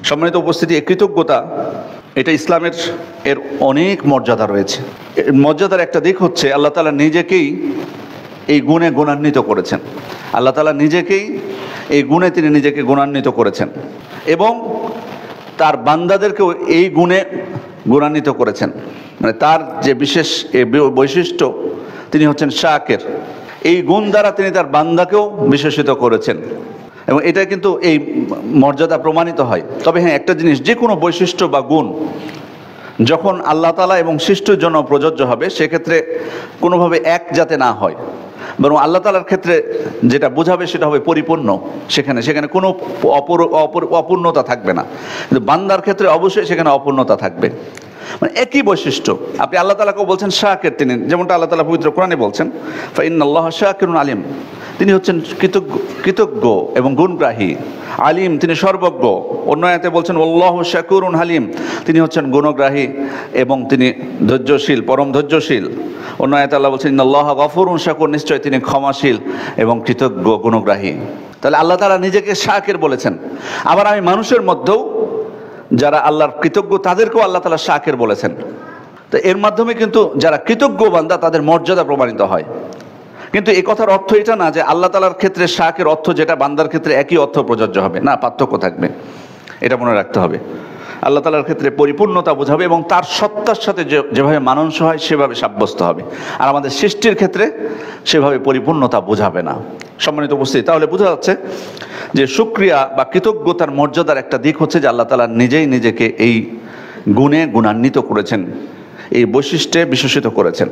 সম্মানিত উপস্থিতি, এই কৃতজ্ঞতা এটা ইসলামের এর অনেক মর্যাদা রয়েছে। এর মর্যাদার একটা দিক হচ্ছে আল্লাহ তাআলা নিজেকেই এই গুণে গুণান্বিত করেছেন। আল্লাহ তাআলা নিজেকেই এই গুণে তিনি নিজেকে গুণান্বিত করেছেন এবং তার বান্দাদেরকেও এই গুণে গুণান্বিত করেছেন। মানে তার যে বিশেষ বৈশিষ্ট্য, তিনি হচ্ছেন শাকির। এই গুণ দ্বারা তিনি তার বান্দাকেও বিশেষিত করেছেন এবং এটা কিন্তু এই মর্যাদা প্রমাণিত হয়। তবে হ্যাঁ, একটা জিনিস, যে কোনো বৈশিষ্ট্য বা গুণ যখন আল্লাহ তাআলা এবং সৃষ্টির জন্য প্রযোজ্য হবে, সেক্ষেত্রে কোনোভাবে এক যাতে না হয়, বরং আল্লাহ তাআলার ক্ষেত্রে যেটা বোঝাবে সেটা হবে পরিপূর্ণ। সেখানে কোনো অপূর্ণতা থাকবে না। কিন্তু বান্দার ক্ষেত্রে অবশ্যই সেখানে অপূর্ণতা থাকবে। মানে একই বৈশিষ্ট্য। আপনি আল্লাহ তাআলাকেও বলছেন শাকির, তিনি যেমনটা আল্লাহ তাআলা পবিত্র কোরআনে বলছেন, ফাইন্নাল্লাহা শাকিরুন আলিম, তিনি হচ্ছেন কৃতজ্ঞ এবং গুণগ্রাহী। আলিম, তিনি সর্বজ্ঞ। অন্য আয়াতে বলছেন আল্লাহু শাকুরুন হালিম, তিনি হচ্ছেন গুণগ্রাহী এবং তিনি ধৈর্যশীল, পরম ধৈর্যশীল। অন্য আয়াতে আল্লাহ বলছেন ইন্নাল্লাহা গফুরুন শাকুর, নিশ্চয় তিনি ক্ষমাশীল এবং কৃতজ্ঞ গুণগ্রাহী। তাহলে আল্লাহ তাআলা নিজেকে শাকির বলেছেন। আবার আমি মানুষের মধ্যেও যারা আল্লাহর কৃতজ্ঞ, তাদেরকেও আল্লাহ তাআলা শাকির বলেছেন। তো এর মাধ্যমে কিন্তু যারা কৃতজ্ঞ বান্দা, তাদের মর্যাদা প্রমাণিত হয়। কিন্তু এই কথার অর্থ এটা না যে আল্লাহ তাআলার ক্ষেত্রে শাকির অর্থ যেটা বান্দার ক্ষেত্রে একই অর্থ প্রযোজ্য হবে, না, পার্থক্য থাকবে। এটা মনে রাখতে হবে। আল্লাহ তাআলার ক্ষেত্রে পরিপূর্ণতা বোঝাবে এবং তার সত্তার সাথে যেভাবে মানানসই হয় সেভাবে সাব্যস্ত হবে। আর আমাদের সৃষ্টির ক্ষেত্রে সেভাবে পরিপূর্ণতা বোঝাবে না। সম্মানিত উপস্থিতি, তাহলে বোঝা যাচ্ছে যে শুকরিয়া বা কৃতজ্ঞতার মর্যাদার একটা দিক হচ্ছে যে আল্লাহ তাআলা নিজেই নিজেকে এই গুণে গুণান্বিত করেছেন, এই বৈশিষ্ট্যে বিশেষিত করেছেন।